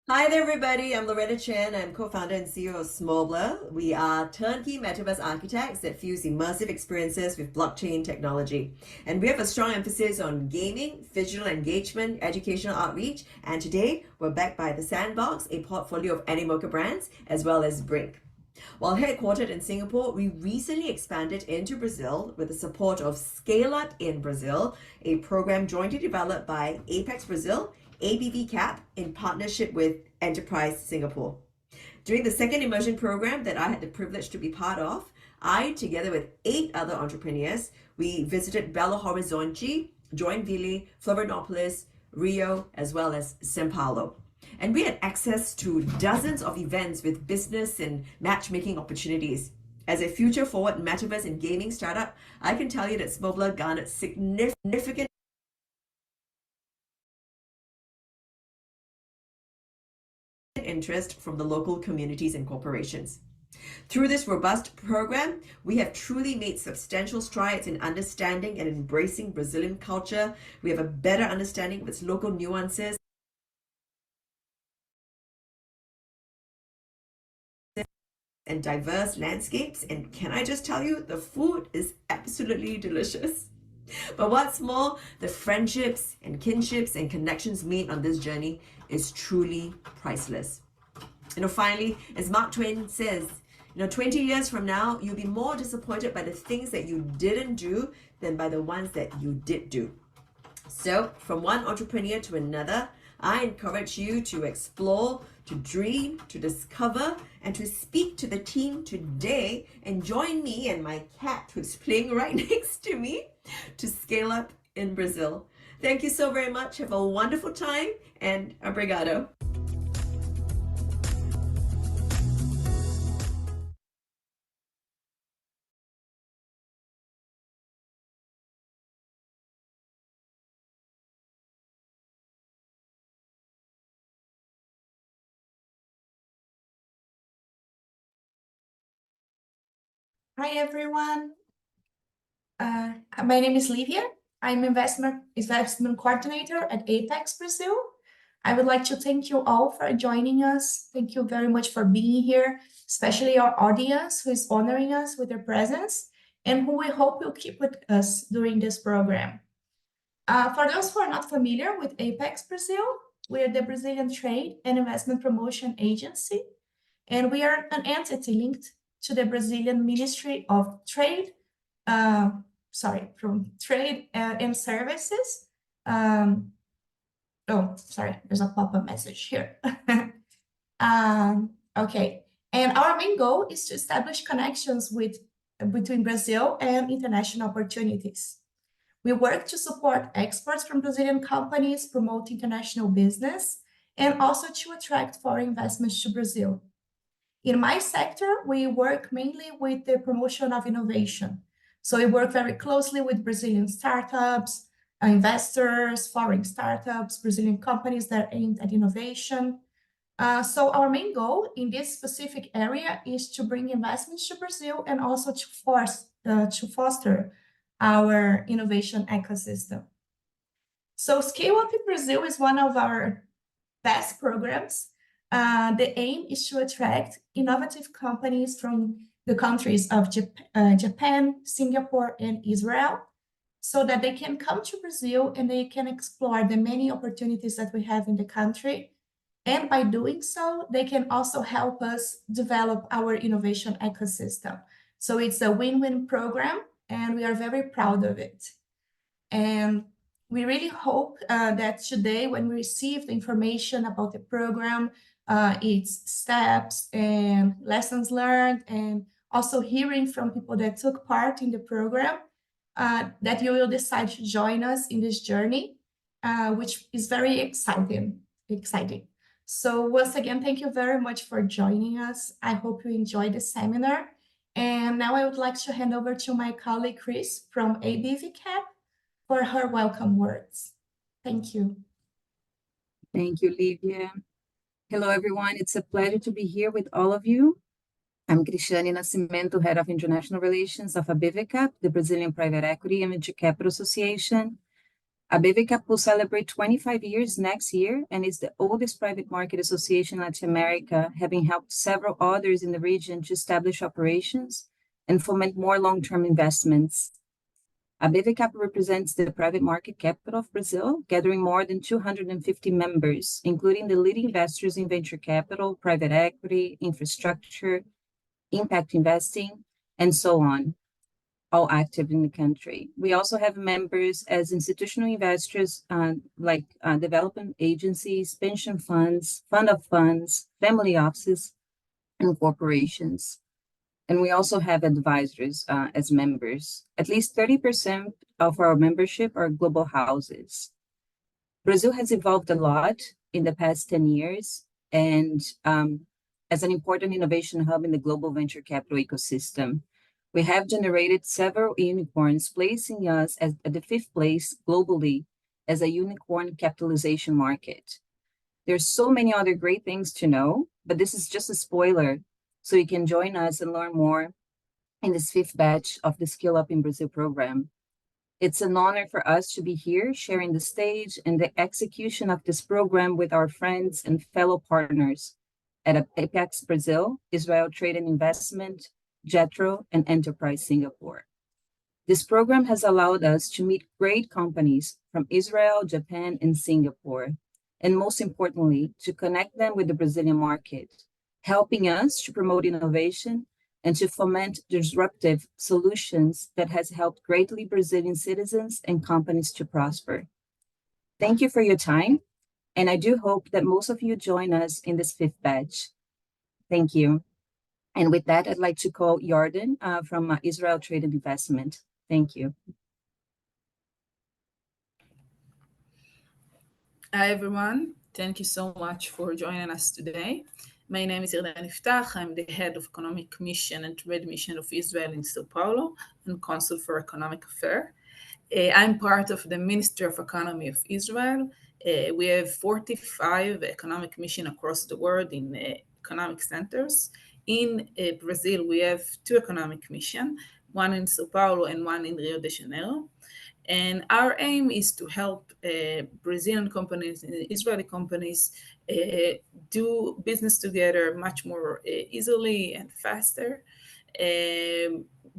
Hi there, everybody. I'm Loretta Chen. I'm co-founder and CEO of Smobler. We are turnkey metaverse architects that fuse immersive experiences with blockchain technology. And we have a strong emphasis on gaming, physical engagement, educational outreach. And today, we're backed by The Sandbox, a portfolio of Animoca brands, as well as Brink. While headquartered in Singapore, we recently expanded into Brazil with the support of ScaleUp in Brazil, a program jointly developed by Apex Brazil, ABV Cap, in partnership with Enterprise Singapore. During the second immersion program that I had the privilege to be part of, I, together with 8 other entrepreneurs, we visited Belo Horizonte, Joinville, Florianopolis, Rio, as well as São Paulo. And we had access to dozens of events with business and matchmaking opportunities. As a future-forward metaverse and gaming startup, I can tell you that Smobler garnered significant interest from the local communities and corporations. Through this robust program, we have truly made substantial strides in understanding and embracing Brazilian culture. We have a better understanding of its local nuances and diverse landscapes. And can I just tell you, the food is absolutely delicious. But what's more, the friendships and kinships and connections made on this journey is truly priceless. Finally, as Mark Twain says, 20 years from now, you'll be more disappointed by the things that you didn't do than by the ones that you did do. So, from one entrepreneur to another, I encourage you to explore, to dream, to discover, and to speak to the team today and join me and my cat, who's playing right next to me, to scale up in Brazil. Thank you so very much. Have a wonderful time, and obrigado. Hi everyone. My name is Livia. I'm investment coordinator at Apex Brazil. I would like to thank you all for joining us. Thank you very much for being here, especially our audience who is honoring us with their presence and who we hope will keep with us during this program. For those who are not familiar with Apex Brazil, we are the Brazilian Trade and Investment Promotion Agency, and we are an entity linked to the Brazilian Ministry of Trade, from Trade and Services. There's a pop-up message here. Okay, and our main goal is to establish connections between Brazil and international opportunities. We work to support exports from Brazilian companies, promote international business, and also to attract foreign investments to Brazil. In my sector, we work mainly with the promotion of innovation. So we work very closely with Brazilian startups, investors, foreign startups, Brazilian companies that are aimed at innovation. So our main goal in this specific area is to bring investments to Brazil and also to foster our innovation ecosystem. So ScaleUp in Brazil is one of our best programs. The aim is to attract innovative companies from the countries of Japan, Singapore, and Israel, so that they can come to Brazil and they can explore the many opportunities that we have in the country. And by doing so, they can also help us develop our innovation ecosystem. So it's a win-win program, and we are very proud of it. And we really hope that today, when we receive the information about the program, its steps and lessons learned, and also hearing from people that took part in the program, that you will decide to join us in this journey, which is very exciting. So once again, thank you very much for joining us. I hope you enjoyed the seminar. And now I would like to hand over to my colleague, Chris, from ABV Cap, for her welcome words. Thank you. Thank you, Livia. Hello, everyone. It's a pleasure to be here with all of you. I'm Cristiane Nascimento, Head of International Relations of ABVCAP, the Brazilian Private Equity and Venture Capital Association. ABVCAP will celebrate 25 years next year and is the oldest private market association in Latin America, having helped several others in the region to establish operations and foment more long-term investments. ABVCAP represents the private market capital of Brazil, gathering more than 250 members, including the leading investors in venture capital, private equity, infrastructure, impact investing, and so on, all active in the country. We also have members as institutional investors, like development agencies, pension funds, fund of funds, family offices, and corporations. And we also have advisors as members. At least 30% of our membership are global houses. Brazil has evolved a lot in the past 10 years, and as an important innovation hub in the global venture capital ecosystem. We have generated several unicorns, placing us at the 5th place globally as a unicorn capitalization market. There's so many other great things to know, but this is just a spoiler, so you can join us and learn more in this 5th batch of the ScaleUp in Brazil program. It's an honor for us to be here sharing the stage and the execution of this program with our friends and fellow partners at Apex Brazil, Israel Trade and Investment, JETRO, and Enterprise Singapore. This program has allowed us to meet great companies from Israel, Japan, and Singapore, and most importantly, to connect them with the Brazilian market, helping us to promote innovation and to foment disruptive solutions that has helped greatly Brazilian citizens and companies to prosper. Thank you for your time, and I do hope that most of you join us in this 5th batch. Thank you. And with that, I'd like to call Yarden from Israel Trade and Investment. Thank you. Hi, everyone. Thank you so much for joining us today. My name is Yarden Iftach. I'm the head of Economic Mission and Trade Mission of Israel in Sao Paulo and Consul for Economic Affairs. I'm part of the Ministry of Economy of Israel. We have 45 economic missions across the world in economic centers. In Brazil, we have 2 economic missions, one in Sao Paulo and one in Rio de Janeiro. And our aim is to help Brazilian companies and Israeli companies do business together much more easily and faster.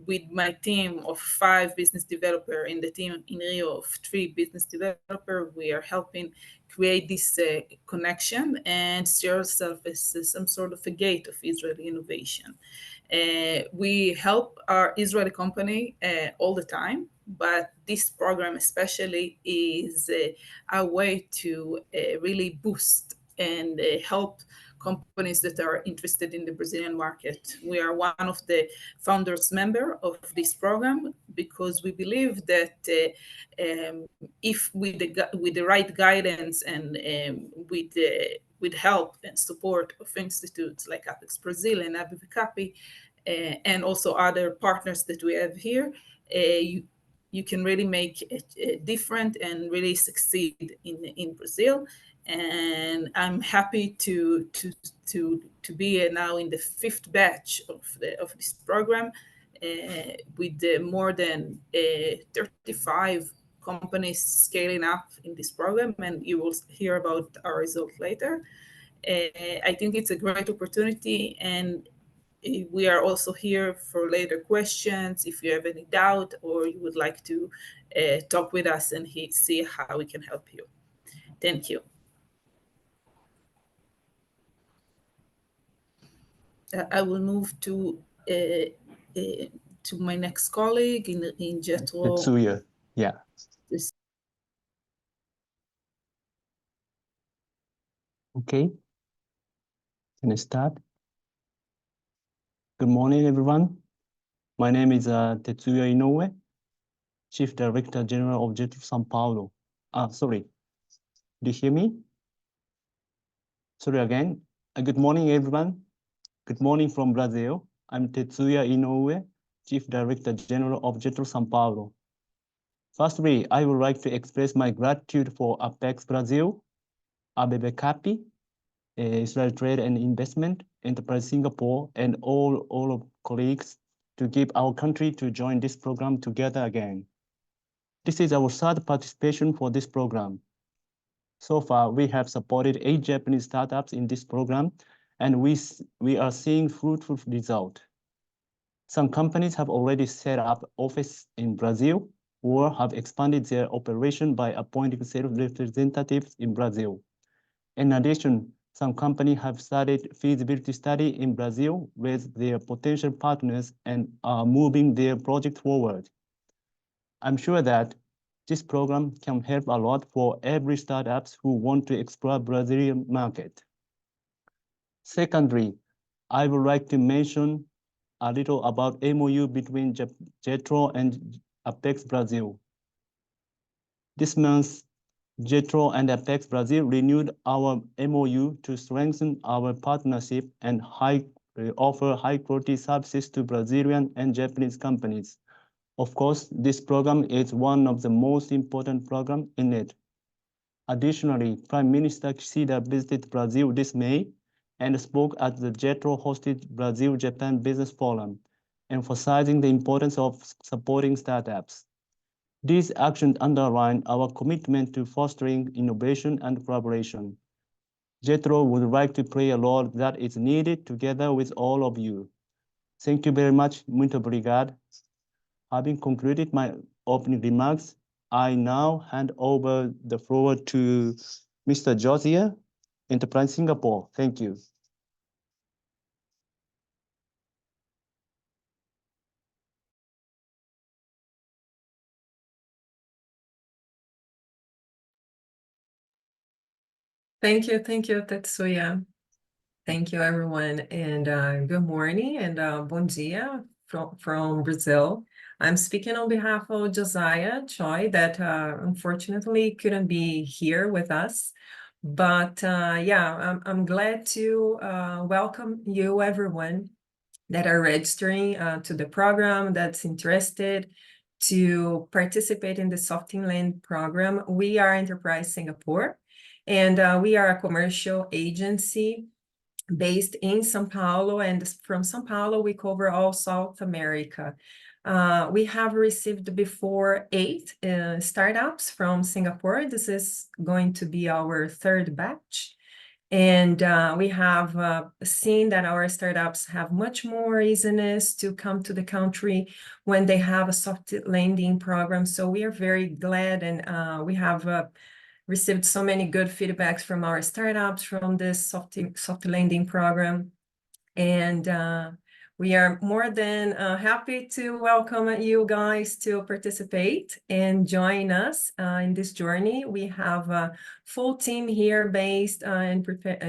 With my team of 5 business developers in the team in Rio of 3 business developers, we are helping create this connection and see ourselves as some sort of a gate of Israeli innovation. We help our Israeli company all the time, but this program especially is a way to really boost and help companies that are interested in the Brazilian market. We are one of the founders member of this program because we believe that if with the right guidance and with help and support of institutes like Apex Brazil and ABVCAPI, and also other partners that we have here, you can really make it different and really succeed in Brazil. And I'm happy to be now in the 5th batch of this program with more than 35 companies scaling up in this program, and you will hear about our results later. I think it's a great opportunity, and we are also here for later questions if you have any doubt or you would like to talk with us and see how we can help you. Thank you. I will move to my next colleague in JETRO. Tetsuya, yeah. Okay, can I start? Good morning, everyone. My name is Tetsuya Inoue, Chief Director General of JETRO São Paulo. Sorry, do you hear me? Sorry again. Good morning, everyone. Good morning from Brazil. I'm Tetsuya Inoue, Chief Director General of JETRO São Paulo. Firstly, I would like to express my gratitude for Apex Brazil, ABVCAPI, Israel Trade and Investment, Enterprise Singapore, and all of colleagues to give our country to join this program together again. This is our 3rd participation for this program. So far, we have supported 8 Japanese startups in this program, and we are seeing fruitful results. Some companies have already set up office in Brazil or have expanded their operation by appointing sales representatives in Brazil. In addition, Some companies have started feasibility study in Brazil with their potential partners and are moving their project forward. I'm sure that this program can help a lot for every startups who want to explore Brazilian market. Secondly, I would like to mention a little about MOU between JETRO and Apex Brazil. This month, JETRO and Apex Brazil renewed our MOU to strengthen our partnership and offer high-quality services to Brazilian and Japanese companies. Of course, this program is one of the most important programs in it. Additionally, Prime Minister Kishida visited Brazil this May and spoke at the JETRO-hosted Brazil-Japan Business Forum, emphasizing the importance of supporting startups. These actions underline our commitment to fostering innovation and collaboration. JETRO would like to play a role that is needed together with all of you. Thank you very much. Muito obrigado. Having concluded my opening remarks, I now hand over the floor to Mr. Josiah, Enterprise Singapore. Thank you. Thank you, Tetsuya. Thank you, everyone, and good morning and bom dia from Brazil. I'm speaking on behalf of Josiah Choi that unfortunately couldn't be here with us. But yeah, I'm glad to welcome you, everyone, that are registering to the program, that's interested to participate in the Soft Inland program. We are Enterprise Singapore, and we are a commercial agency based in São Paulo, and from São Paulo, we cover all South America. We have received before 8 startups from Singapore. This is going to be our third batch. And we have seen that our startups have much more easiness to come to the country when they have a soft landing program. So we are very glad, and we have received so many good feedbacks from our startups from this soft landing program. And we are more than happy to welcome you guys to participate and join us in this journey. We have a full team here based in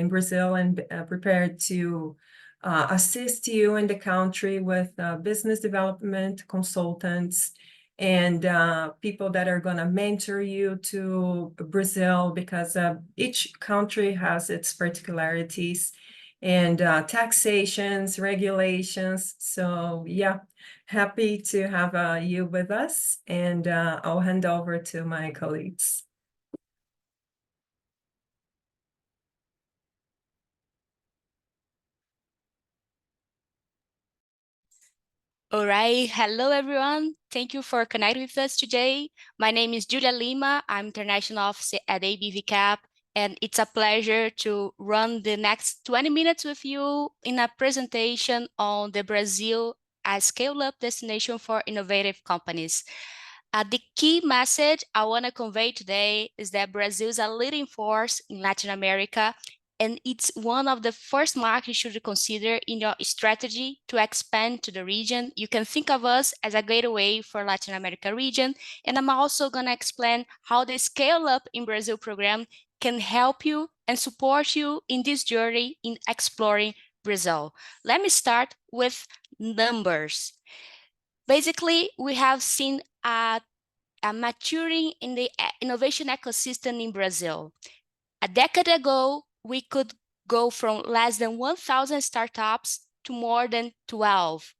Brazil and prepared to assist you in the country with business development consultants and people that are going to mentor you to Brazil, because each country has its particularities and taxations, regulations. So yeah, happy to have you with us, and I'll hand over to my colleagues. All right. Hello, everyone. Thank you for connecting with us today. My name is Julia Lima. I'm International Officer at ABVCAP, and it's a pleasure to run the next 20 minutes with you in a presentation on the Brazil as scale-up destination for innovative companies. The key message I want to convey today is that Brazil is a leading force in Latin America, and it's one of the first markets you should consider in your strategy to expand to the region. You can think of us as a gateway for Latin America region, and I'm also going to explain how the ScaleUp in Brazil program can help you and support you in this journey in exploring Brazil. Let me start with numbers. Basically, we have seen a maturing in the innovation ecosystem in Brazil. A decade ago, we could go from less than 1,000 startups to more than 12.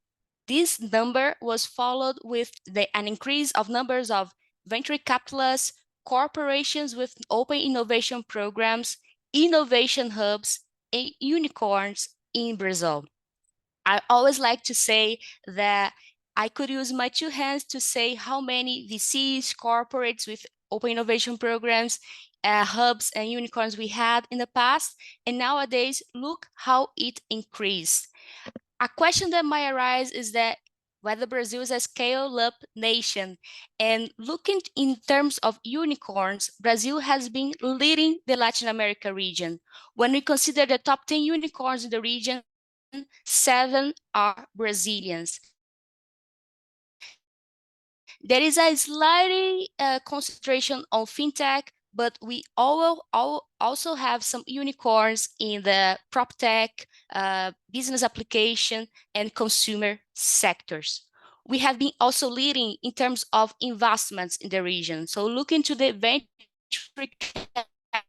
This number was followed with an increase of numbers of venture capitalists, corporations with open innovation programs, innovation hubs, and unicorns in Brazil. I always like to say that I could use my 2 hands to say how many VCs, corporates with open innovation programs, hubs and unicorns we had in the past, and nowadays look how it increased. A question that might arise is that whether Brazil is a scale-up nation. And looking in terms of unicorns, Brazil has been leading the Latin America region. When we consider the top 10 unicorns in the region, 7 are Brazilians. There is a slight concentration on fintech, but we also have some unicorns in the prop tech, business application, and consumer sectors. We have been also leading in terms of investments in the region. So looking to the venture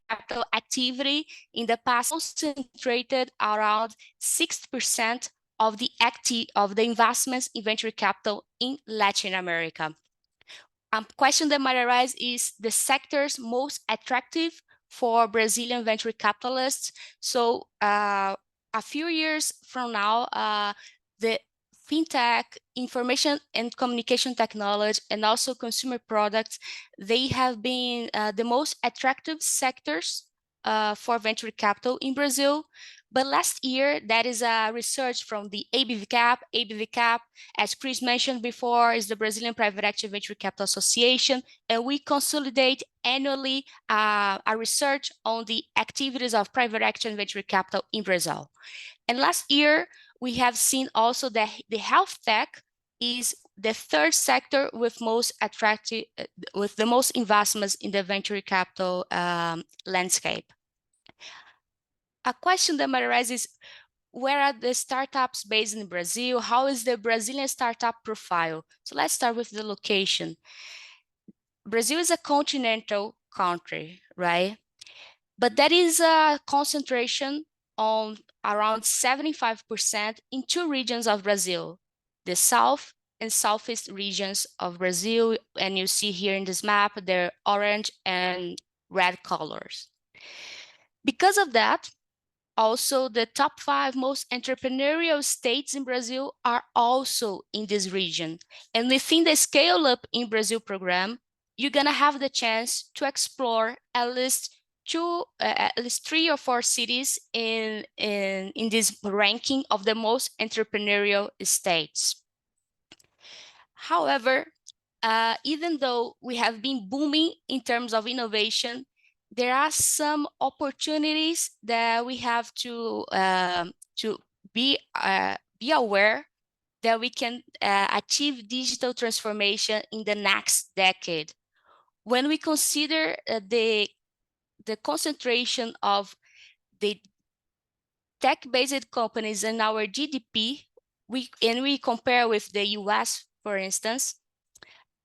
capital activity in the past, concentrated around 60% of the investments in venture capital in Latin America. Question that might arise is the sectors most attractive for Brazilian venture capitalists. So a few years from now, the fintech, information and communication technology, and also consumer products, they have been the most attractive sectors for venture capital in Brazil. But last year, that is a research from the ABVCAP. ABVCAP, as Chris mentioned before, is the Brazilian Private Equity Venture Capital Association, and we consolidate annually a research on the activities of private equity and venture capital in Brazil. And last year, we have seen also that the health tech is the third sector with most attractive, with the most investments in the venture capital landscape. A question that might arise is, where are the startups based in Brazil? How is the Brazilian startup profile? So let's start with the location. Brazil is a continental country, right? But that is a concentration on around 75% in 2 regions of Brazil, the South and Southeast regions of Brazil. And you see here in this map, they're orange and red colors. Because of that, also, the top 5 most entrepreneurial states in Brazil are also in this region. And within the ScaleUp in Brazil program, you're gonna have the chance to explore at least 3 or 4 cities in this ranking of the most entrepreneurial states. However, even though we have been booming in terms of innovation, there are some opportunities that we have to be aware that we can achieve digital transformation in the next decade. When we consider the concentration of the tech-based companies in our GDP, we compare with the US, for instance,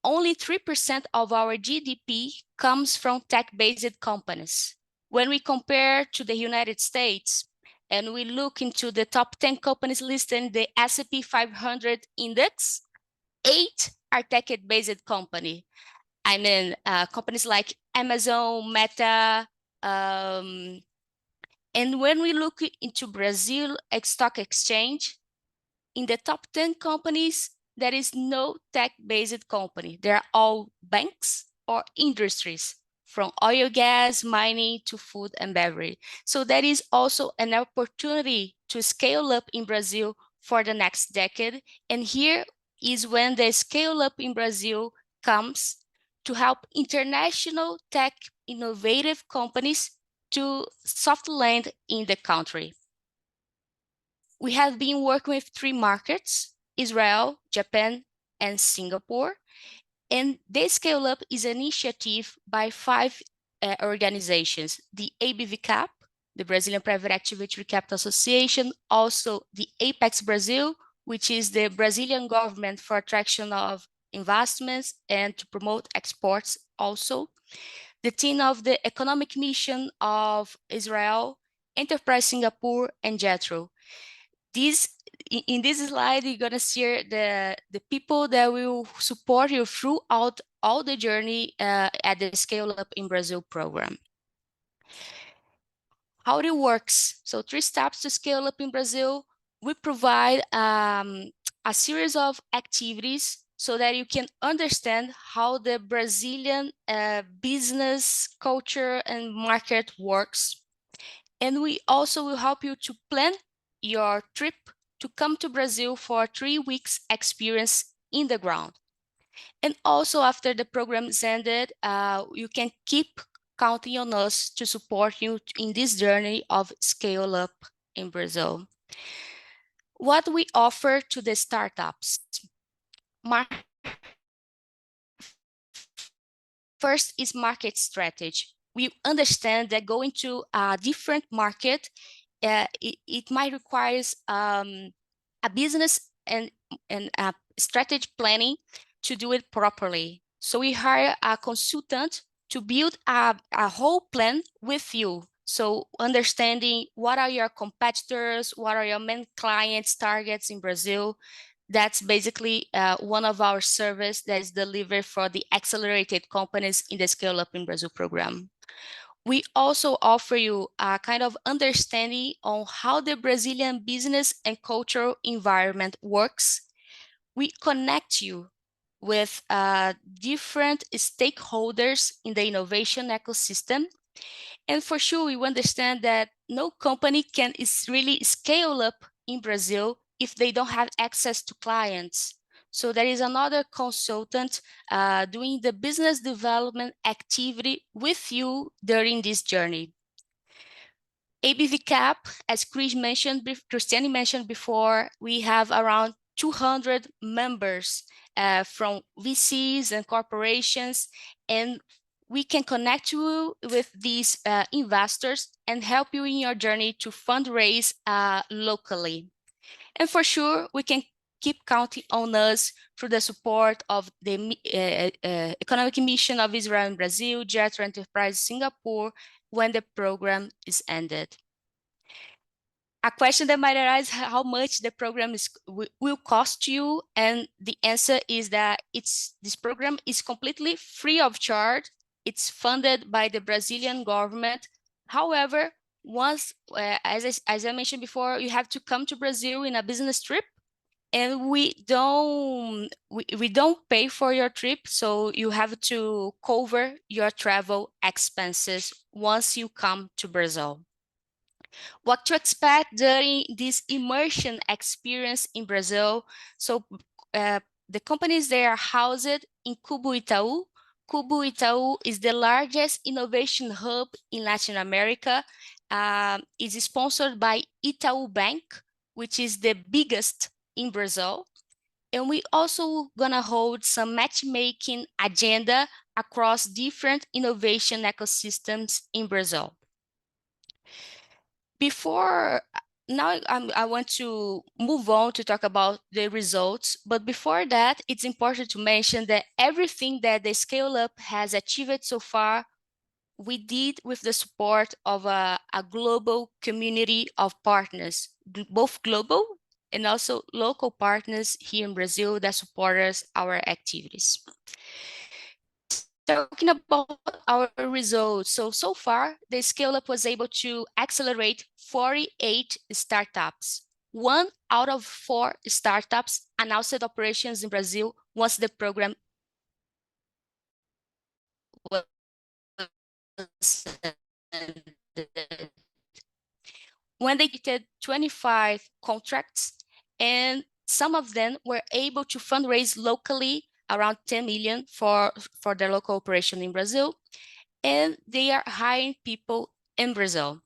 only 3% of our GDP comes from tech-based companies. When we compare to the United States and we look into the top 10 companies listed in the S&P 500 index, 8 are tech-based companies. I mean, companies like Amazon, Meta, and when we look into Brazil Stock Exchange, in the top 10 companies, there is no tech-based company. They're all banks or industries, from oil, gas, mining to food and beverage. So that is also an opportunity to scale up in Brazil for the next decade. And here is when the ScaleUp in Brazil comes to help international tech innovative companies to soft land in the country. We have been working with 3 markets, Israel, Japan, and Singapore. And the ScaleUp is an initiative by 5 organizations, the ABVCAP, the Brazilian Private Equity Venture Capital Association, also the Apex Brazil, which is the Brazilian government for attraction of investments and to promote exports also, the team of the Economic Mission of Israel, Enterprise Singapore, and JETRO. In this slide, you're gonna see the people that will support you throughout all the journey at the ScaleUp in Brazil program. How it works. So 3 steps to scale up in Brazil. We provide a series of activities so that you can understand how the Brazilian business culture and market works. And we also will help you to plan your trip to come to Brazil for 3 weeks experience in the ground. And also after the program is ended, you can keep counting on us to support you in this journey of scale up in Brazil. What we offer to the startups. First is market strategy. We understand that going to a different market, it might require a business and strategy planning to do it properly. So we hire a consultant to build a whole plan with you. So understanding what are your competitors, what are your main clients, targets in Brazil. That's basically one of our services that is delivered for the accelerated companies in the Scale Up in Brazil program. We also offer you a kind of understanding on how the Brazilian business and cultural environment works. We connect you with different stakeholders in the innovation ecosystem. And for sure, we understand that no company can really scale up in Brazil if they don't have access to clients. So there is another consultant doing the business development activity with you during this journey. ABV Cap, as Cristiane mentioned before, we have around 200 members from VCs and corporations, and we can connect you with these investors and help you in your journey to fundraise locally. And for sure, we can keep counting on us through the support of the Economic Mission of Israel and Brazil, Jet Enterprise Singapore, when the program is ended. A question that might arise, how much the program will cost you, and the answer is that this program is completely free of charge. It's funded by the Brazilian government. However, once, as I mentioned before, you have to come to Brazil in a business trip, and we don't pay for your trip, so you have to cover your travel expenses once you come to Brazil. What to expect during this immersion experience in Brazil? So the companies, they are housed in Cubo Itaú. Cubo Itaú is the largest innovation hub in Latin America. It's sponsored by Itaú Bank, which is the biggest in Brazil. And we also gonna hold some matchmaking agenda across different innovation ecosystems in Brazil. Now I want to move on to talk about the results, but before that, it's important to mention that everything that the Scale Up has achieved so far, we did with the support of a global community of partners, both global and also local partners here in Brazil that support our activities. Talking about our results, so far, the Scale-Up was able to accelerate 48 startups. 1 out of 4 startups announced operations in Brazil once the program was ended. When they did 25 contracts, and some of them were able to fundraise locally around 10 million for their local operation in Brazil, and they are hiring people in Brazil.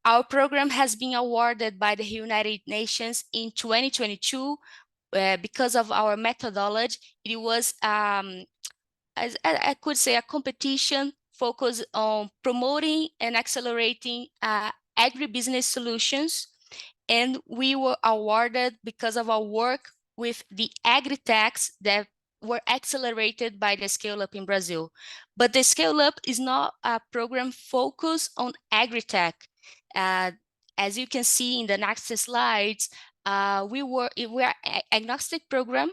Our program has been awarded by the United Nations in 2022 because of our methodology. It was, as I could say, a competition focused on promoting and accelerating agribusiness solutions. And we were awarded because of our work with the agri-techs that were accelerated by the Scale Up in Brazil. But the Scale Up is not a program focused on agri-tech. As you can see in the next slides, we are an agnostic program.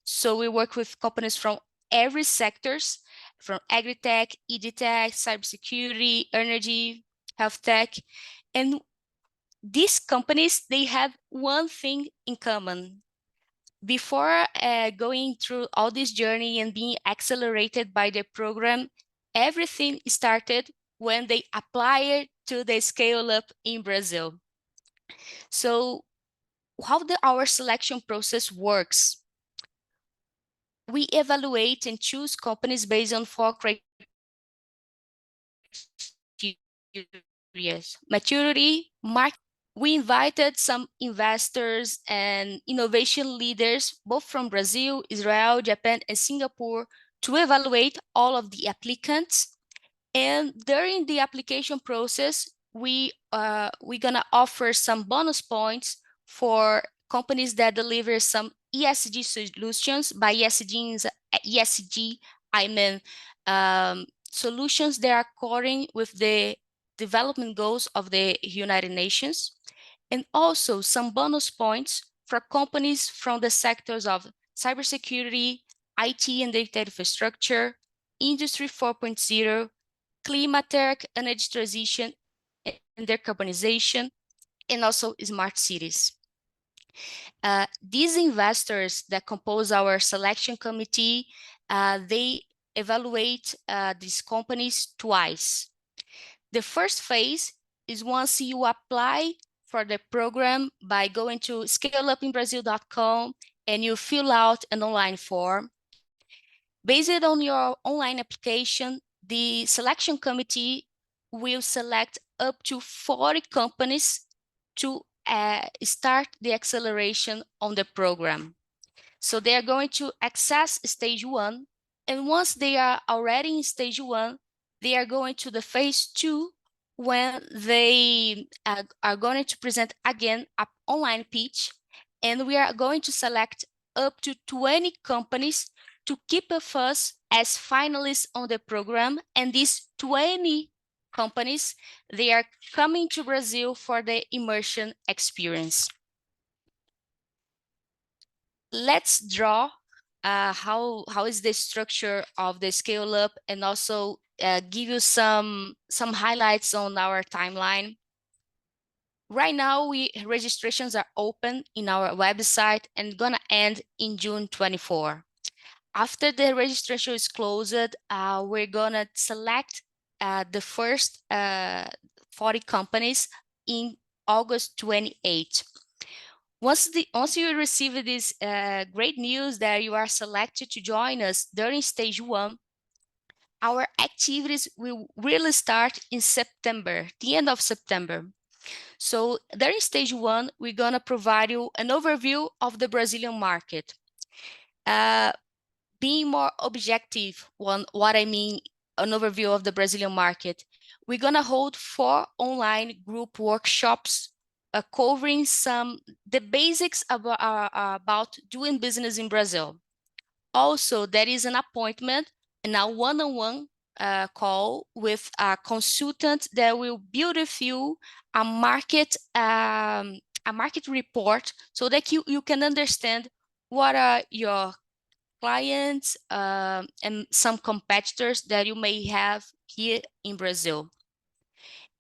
So we work with companies from every sectors, from agri-tech, ed-tech, cybersecurity, energy, health tech. And these companies, they have one thing in common. Before going through all this journey and being accelerated by the program, everything started when they applied to the Scale Up in Brazil. So our selection process works. We evaluate and choose companies based on 4 criteria: maturity, market. We invited some investors and innovation leaders, both from Brazil, Israel, Japan, and Singapore, to evaluate all of the applicants. And during the application process, we're gonna offer some bonus points for companies that deliver some ESG solutions. By ESG, I mean solutions that are according with the development goals of the United Nations, and also some bonus points for companies from the sectors of cybersecurity, IT and data infrastructure, Industry 4.0, climate tech, energy transition, and decarbonization, and also smart cities. These investors that compose our selection committee, they evaluate these companies twice. The first phase is once you apply for the program by going to ScaleUpinBrazil.com and you fill out an online form. Based on your online application, the selection committee will select up to 40 companies to start the acceleration on the program. So they are going to access stage 1, and once they are already in stage 1, they are going to the phase 2, when they are going to present again an online pitch, and we are going to select up to 20 companies to keep us as finalists on the program. And these 20 companies, they are coming to Brazil for the immersion experience. Let's draw how is the structure of the ScaleUp, and also give you some highlights on our timeline. Right now, registrations are open in our website and gonna end in June 24. After the registration is closed, we're gonna select the first 40 companies in August 28. Once you receive this great news that you are selected to join us during stage 1, our activities will really start in September, the end of September. So during stage 1, we're gonna provide you an overview of the Brazilian market. Being more objective on what I mean, an overview of the Brazilian market, we're gonna hold 4 online group workshops covering the basics about doing business in Brazil. Also, there is an appointment and a one-on-one call with a consultant that will build with you a market report, so that you can understand what are your clients and some competitors that you may have here in Brazil.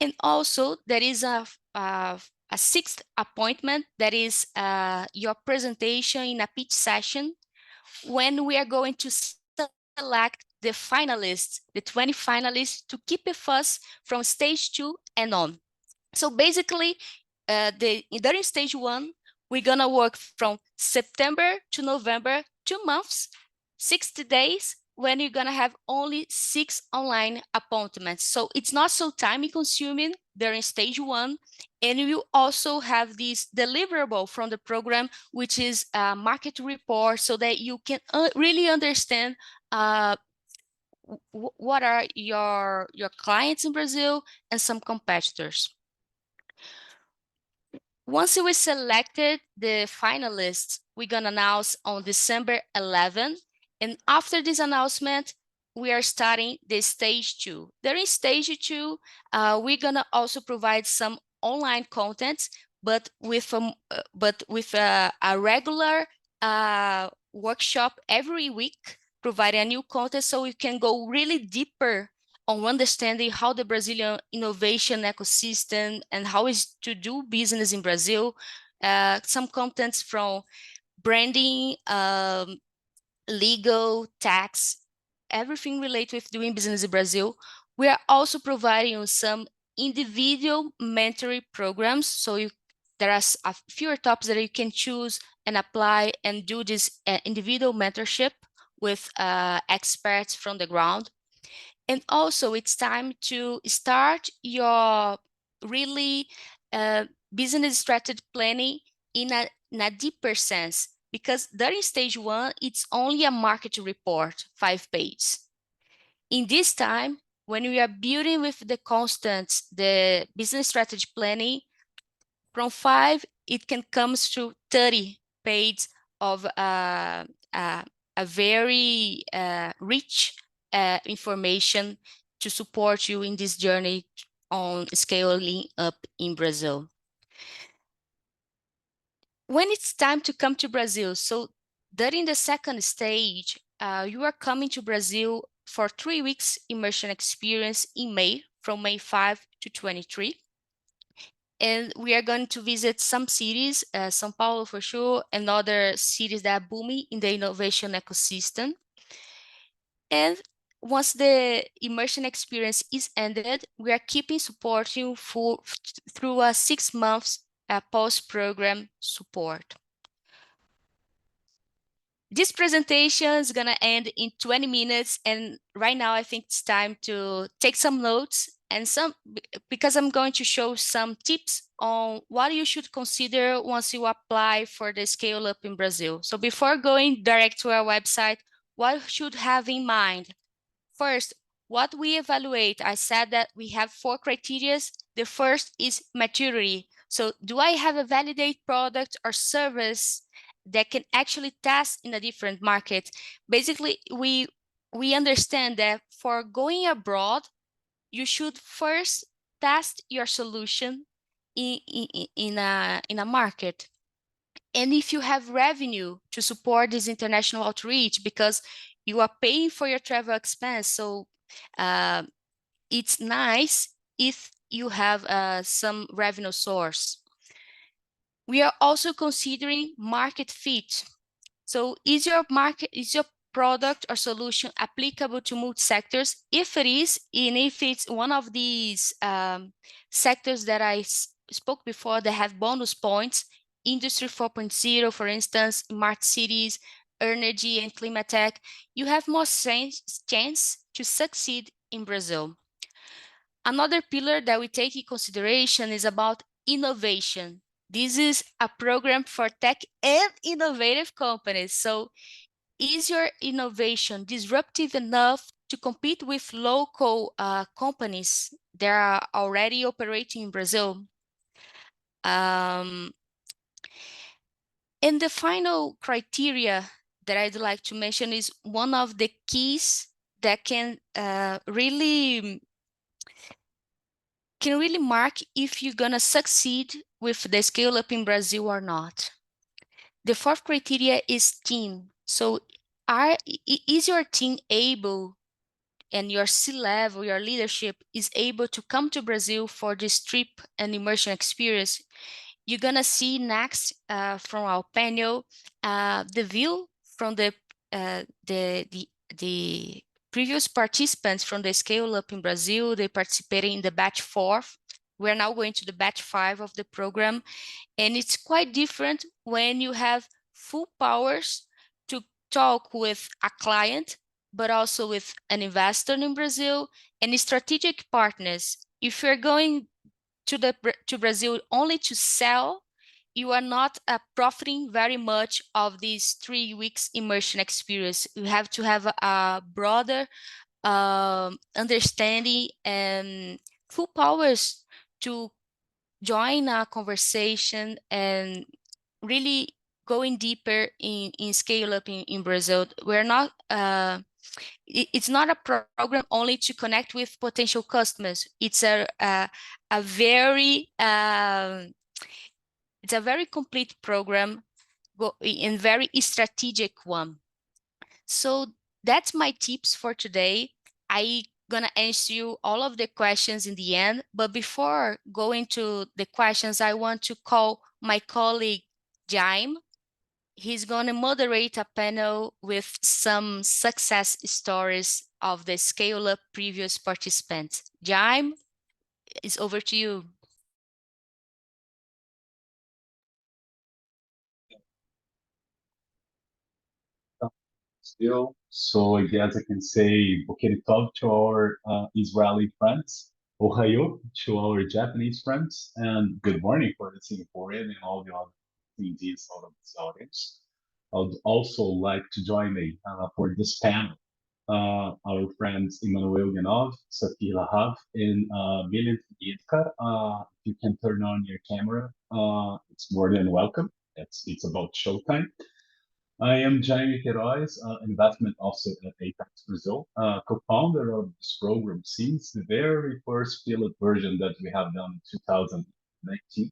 And also there is a 6th appointment, that is your presentation in a pitch session, when we are going to select the finalists, the 20 finalists, to keep with us from stage 2 and on. So basically, during stage 1, we're gonna work from September to November, 2 months, 60 days, when you're gonna have only 6 online appointments. So it's not so time consuming during stage 1. And you also have this deliverable from the program, which is a market report, so that you can really understand what are your clients in Brazil and some competitors. Once we selected the finalists, we're gonna announce on December 11. And after this announcement, we are starting the stage 2. During stage 2, we're gonna also provide some online content, but with a regular workshop every week, providing a new content, so we can go really deeper on understanding how the Brazilian innovation ecosystem and how is to do business in Brazil. Some contents from branding, legal, tax, everything related with doing business in Brazil. We are also providing you some individual mentoring programs, so there are a fewer topics that you can choose and apply and do this individual mentorship with experts from the ground. And also it's time to start your really business strategy planning in a deeper sense, because during stage 1, it's only a market report, 5 pages. In this time, when we are building with the constants, the business strategy planning, from 5, it can come to 30 pages of a very rich information to support you in this journey on scaling up in Brazil. When it's time to come to Brazil, so during the second stage, you are coming to Brazil for 3 weeks immersion experience in May, from May 5 to 23. And we are going to visit some cities, São Paulo for sure, and other cities that are booming in the innovation ecosystem. And once the immersion experience is ended, we are keeping supporting through a 6 months post-program support. This presentation is going to end in 20 minutes. And right now, I think it's time to take some notes and because I'm going to show some tips on what you should consider once you apply for the ScaleUp in Brazil. So before going direct to our website, what should have in mind? First, what we evaluate, I said that we have 4 criteria. The first is maturity. So do I have a validate product or service that can actually test in a different market? Basically, we understand that for going abroad, you should first test your solution in a market. And if you have revenue to support this international outreach, because you are paying for your travel expense, so it's nice if you have some revenue source. We are also considering market fit. So is your product or solution applicable to multi-sectors? If it is, and if it's one of these sectors that I spoke before that have bonus points, Industry 4.0, for instance, smart cities, energy and climate tech, you have more chance to succeed in Brazil. Another pillar that we take in consideration is about innovation. This is a program for tech and innovative companies. So is your innovation disruptive enough to compete with local companies that are already operating in Brazil? And the final criteria that I'd like to mention is one of the keys that can really mark if you're gonna succeed with the scale up in Brazil or not. The 4th criteria is team. So is your team able, and your C-level, your leadership is able to come to Brazil for this trip and immersion experience? You're gonna see next from our panel the view from the previous participants from the ScaleUp in Brazil. They participated in the batch 4. We're now going to the batch 5 of the program. And it's quite different when you have full powers to talk with a client, but also with an investor in Brazil and strategic partners. If you're going to Brazil only to sell, you are not profiting very much of these 3 weeks immersion experience. You have to have a broader understanding and full powers to join a conversation and really going deeper in scale up in Brazil. We're not it's not a program only to connect with potential customers. It's a very complete program and very strategic one. So that's my tips for today. I'm gonna answer you all of the questions in the end, but before going to the questions, I want to call my colleague Jaime. He's gonna moderate a panel with some success stories of the ScaleUp previous participants. Jaime, it's over to you. Brazil. So I guess I can say Bokertov to our Israeli friends, Ohayo to our Japanese friends, and good morning for the Singaporean and all the other Indians out of this audience. I would also like to join me for this panel. Our friends Emmanuel Ganov, Safi Lahav, and Milent Yedkar. If you can turn on your camera, it's more than welcome. It's about showtime. I am Jaime Queiroz, investment officer at Apex Brazil, co-founder of this program since the very first pilot version that we have done in 2019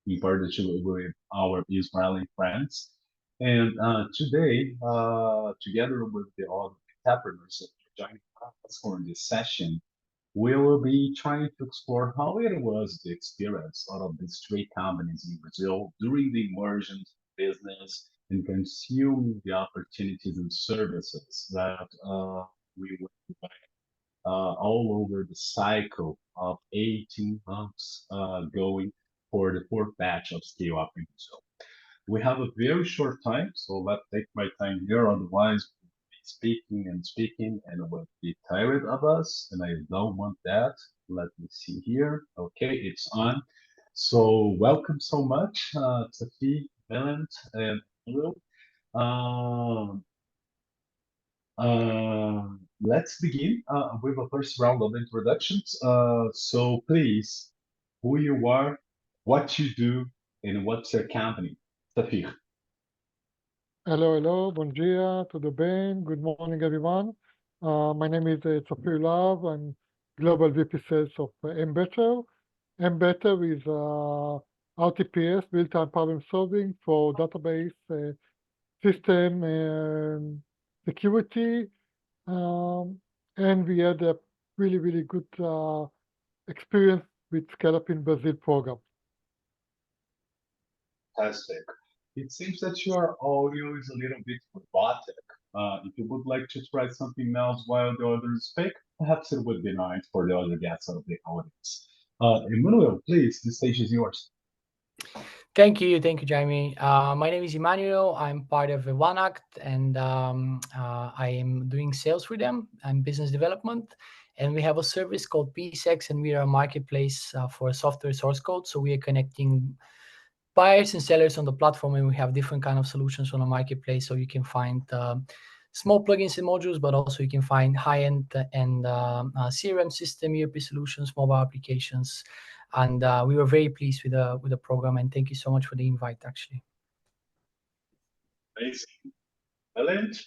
in partnership with our Israeli friends. And today, together with the other entrepreneurs that are joining us for this session, we will be trying to explore how it was the experience out of these three companies in Brazil during the immersion business and consuming the opportunities and services that we will provide all over the cycle of 18 months going for the fourth batch of ScaleUp in Brazil. We have a very short time, so let's take my time here. Otherwise, we'll be speaking and speaking and will be tired of us. And I don't want that. Let me see here. Okay, it's on. So welcome so much, Tafi, Valent, and Will. Um, let's begin with a first round of introductions. So please, who you are, what you do, and what's your company? Safir. Hello, bom dia, tudo bem? Good morning, everyone. My name is Tzafir Lav. I'm Global VP Sales of inBrazil. inBrazil is RTPS, real-time problem solving for database system and security. And we had a really good experience with ScaleUp in Brazil program. Fantastic. It seems that your audio is a little bit robotic. If you would like to try something else while the others speak, perhaps it would be nice for the other guests of the audience. Emmanuel, please, the stage is yours. Thank you, Jaime. My name is Emmanuel. I'm part of OneAct, and I am doing sales for them. I'm business development, and we have a service called PSEX, and we are a marketplace for software source code. So we are connecting buyers and sellers on the platform, and we have different kind of solutions on the marketplace. So you can find small plugins and modules, but also you can find high-end and CRM system, ERP solutions, mobile applications. And we were very pleased with the program, and thank you so much for the invite, actually. Amazing. Valent?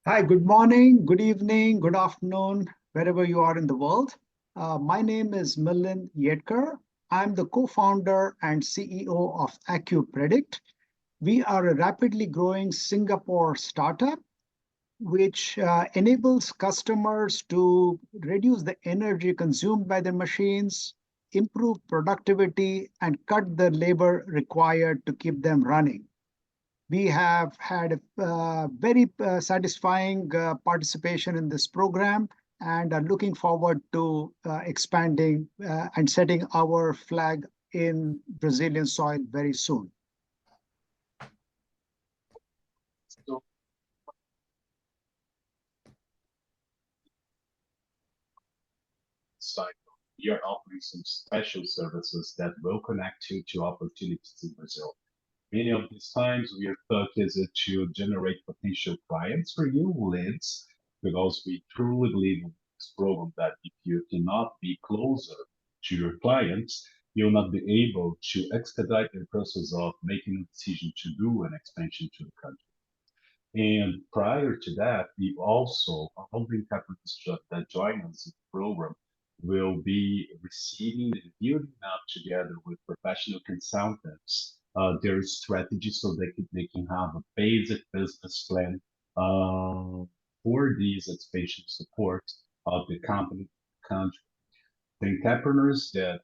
Hi, good morning, good evening, good afternoon, wherever you are in the world. My name is Milind Yedkar. I'm the co-founder and CEO of AccuPredict. We are a rapidly growing Singapore startup which enables customers to reduce the energy consumed by their machines, improve productivity, and cut the labor required to keep them running. We have had a very satisfying participation in this program and are looking forward to expanding and setting our flag in Brazilian soil very soon. So, cycle. We are offering some special services that will connect you to opportunities in Brazil. Many of these times we are focused to generate potential clients for you, leads, because we truly believe in this program that if you cannot be closer to your clients, you'll not be able to expedite the process of making a decision to do an expansion to the country. And prior to that, we also, all the entrepreneurs that join us in the program will be receiving and building up together with professional consultants their strategy so they can have a basic business plan for these expansion support of the company country. The entrepreneurs that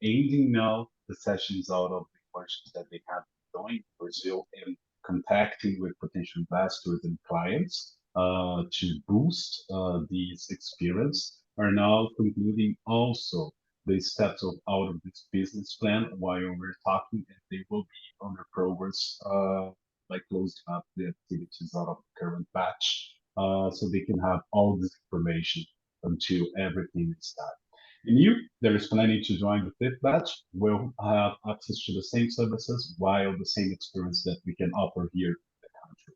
ending now the sessions out of the questions that they have going in Brazil and contacting with potential investors and clients to boost these experience are now concluding also the steps of out of this business plan while we're talking, and they will be on the progress by closing up the activities out of the current batch, so they can have all this information until everything is done. And you that is planning to join the fifth batch will have access to the same services while the same experience that we can offer here in the country.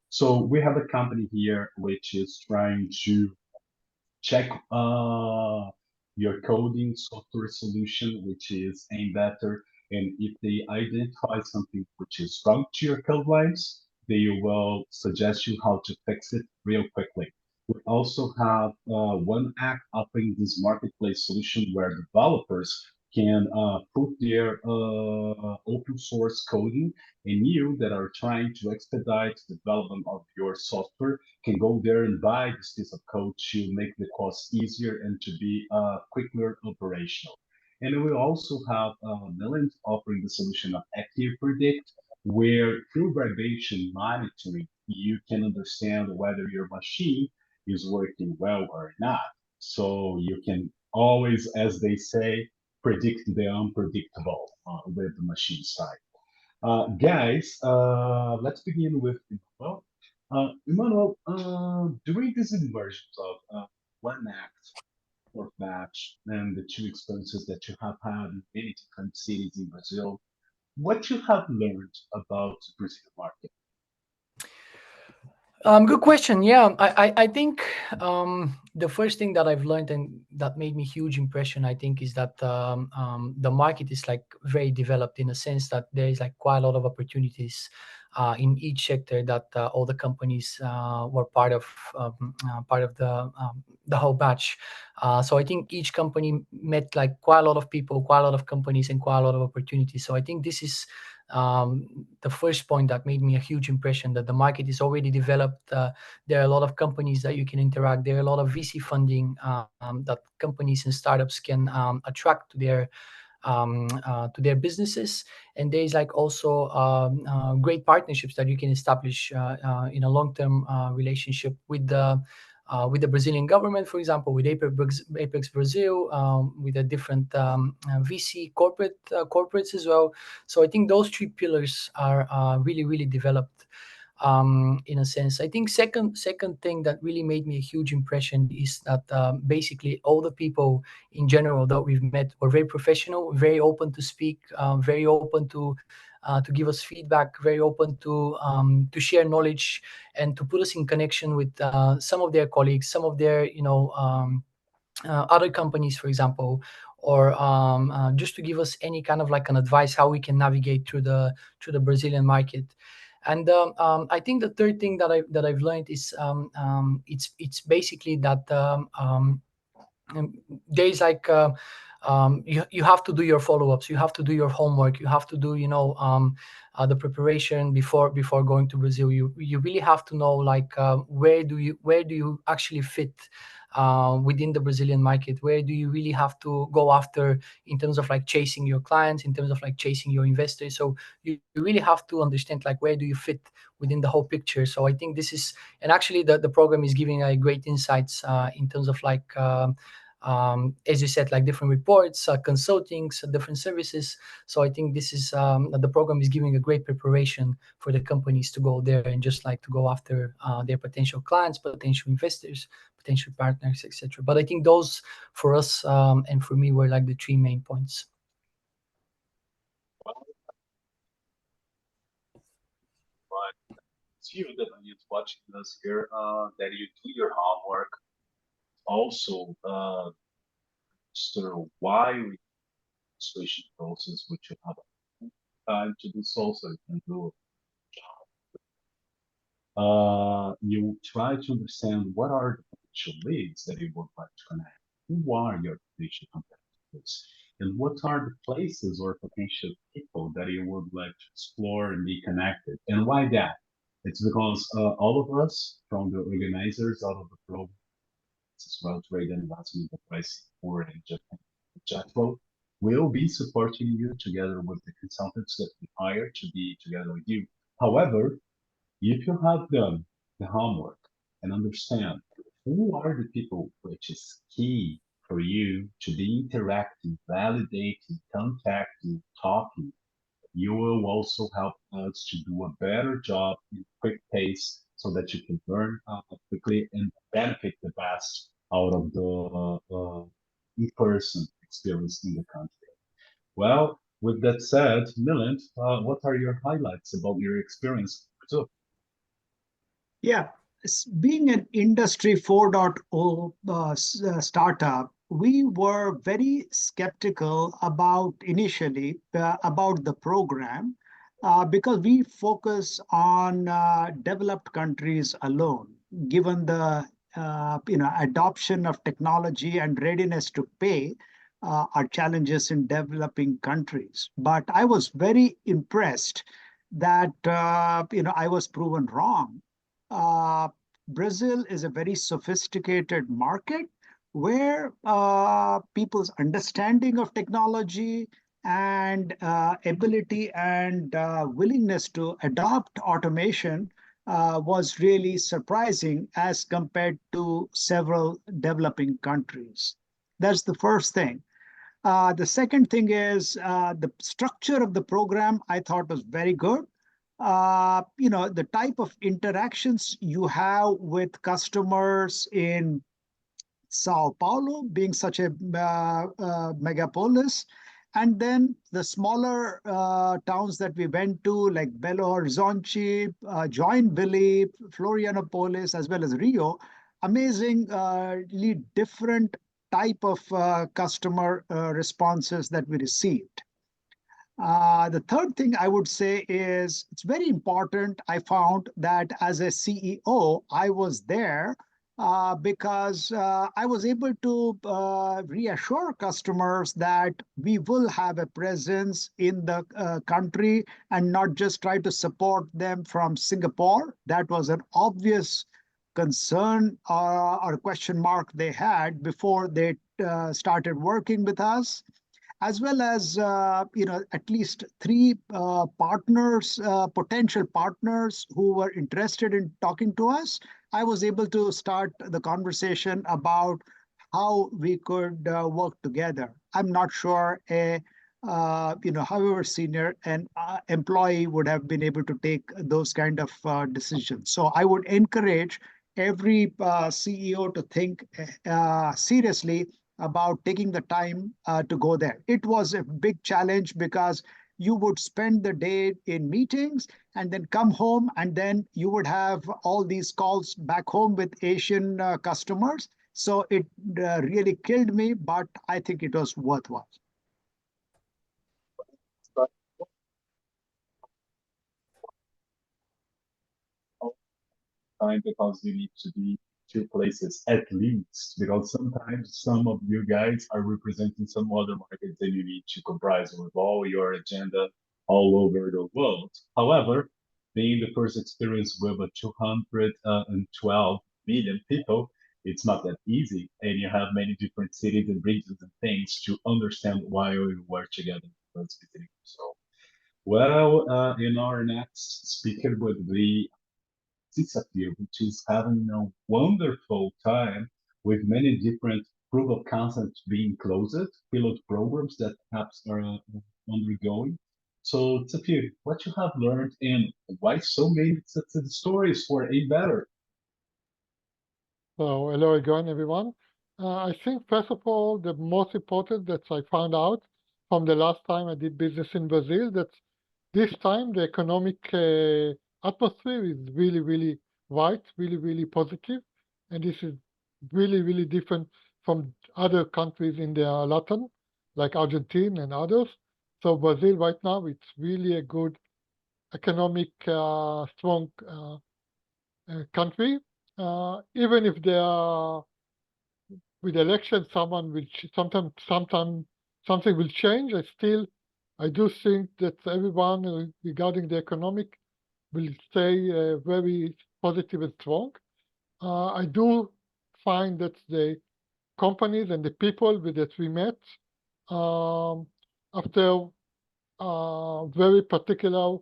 So we have a company here which is trying to check your coding software solution, which is aimed better. And if they identify something which is wrong to your code lines, they will suggest you how to fix it real quickly. We also have one app offering this marketplace solution where developers can put their open source coding, and you that are trying to expedite the development of your software can go there and buy this piece of code to make the cost easier and to be quicker operational. And we also have Millen offering the solution of Active Predict, where through vibration monitoring, you can understand whether your machine is working well or not. So you can always, as they say, predict the unpredictable with the machine side. Guys, let's begin with Emmanuel. Emmanuel, during these immersions of one act or batch and the two experiences that you have had in many different cities in Brazil, what you have learned about the Brazilian market? Good question. Yeah, I think the first thing that I've learned and that made me huge impression, I think, is that the market is like very developed in a sense that there is like quite a lot of opportunities in each sector that all the companies were part of the whole batch. So I think each company met like quite a lot of people, quite a lot of companies, and quite a lot of opportunities. So I think this is the first point that made me a huge impression, that the market is already developed. There are a lot of companies that you can interact. There are a lot of VC funding that companies and startups can attract to their businesses, and there is like also great partnerships that you can establish in a long-term relationship with the Brazilian government, for example, with Apex Brazil, with a different VC corporates as well. So I think those three pillars are really, really developed in a sense. I think second thing that really made me a huge impression is that basically all the people in general that we've met were very professional, very open to speak, very open to give us feedback, very open to share knowledge and to put us in connection with some of their colleagues, some of their other companies, for example, or just to give us any kind of like an advice how we can navigate through the Brazilian market. And I think the third thing that I've learned is it's basically that there is like you have to do your follow-ups, you have to do your homework, you have to do the preparation before going to Brazil. You really have to know like where do you actually fit within the Brazilian market, where do you really have to go after in terms of like chasing your clients, in terms of like chasing your investors. So you really have to understand like where do you fit within the whole picture. So I think this is, and actually the program is giving great insights in terms of like as you said, like different reports, consulting, different services. So I think this is the program is giving a great preparation for the companies to go there and just like to go after their potential clients, potential investors, potential partners, etc. But I think those for us and for me were like the three main points. It's you that is watching us here, that you do your homework. Also, so why registration process, which you have time to do so, so you can do you try to understand what are the potential leads that you would like to connect. Who are your potential competitors? And what are the places or potential people that you would like to explore and be connected? And why that? It's because all of us, from the organizers out of the program, as well trade and investment advice for and Jetflow, will be supporting you together with the consultants that we hire to be together with you. However, if you have done the homework and understand who are the people which is key for you to be interacting, validating, contacting, talking, you will also help us to do a better job in quick pace so that you can learn quickly and benefit the best out of the in-person experience in the country. Well, with that said, Milind, what are your highlights about your experience? Yeah, being an Industry 4.0 startup, we were very skeptical about initially about the program because we focus on developed countries alone, given the adoption of technology and readiness to pay are challenges in developing countries. But I was very impressed that I was proven wrong. Brazil is a very sophisticated market where people's understanding of technology and ability and willingness to adopt automation was really surprising as compared to several developing countries. That's the first thing. The second thing is the structure of the program I thought was very good. The type of interactions you have with customers in Sao Paulo, being such a megapolis, and then the smaller towns that we went to, like Belo Horizonte, Joinville, Florianopolis, as well as Rio, amazingly different type of customer responses that we received. The third thing I would say is it's very important. I found that as a CEO, I was there because I was able to reassure customers that we will have a presence in the country and not just try to support them from Singapore. That was an obvious concern or question mark they had before they started working with us, as well as at least three partners, potential partners who were interested in talking to us. I was able to start the conversation about how we could work together. I'm not sure however senior an employee would have been able to take those kind of decisions. So I would encourage every CEO to think seriously about taking the time to go there. It was a big challenge because you would spend the day in meetings and then come home, and then you would have all these calls back home with Asian customers. So it really killed me, but I think it was worthwhile. Time because you need to be two places at least, because sometimes some of you guys are representing some other markets and you need to comprise with all your agenda all over the world. However, being the first experience with a 212 million people, it's not that easy, and you have many different cities and regions and things to understand why we work together. So, well, in our next speaker would be Sapir, which is having a wonderful time with many different proof of concepts being closed, pilot programs that apps are undergoing. So, Sapir, what you have learned and why so many success stories for a better? So hello again, everyone. I think, first of all, the most important that I found out from the last time I did business in Brazil, that this time the economic atmosphere is really, really white, really, really positive. And this is really, really different from other countries in the Latin, like Argentina and others. So Brazil right now, it's really a good economic, strong country. Even if they are with elections, something will change. I do think that everyone regarding the economic will stay very positive and strong. I do find that the companies and the people that we met after very particular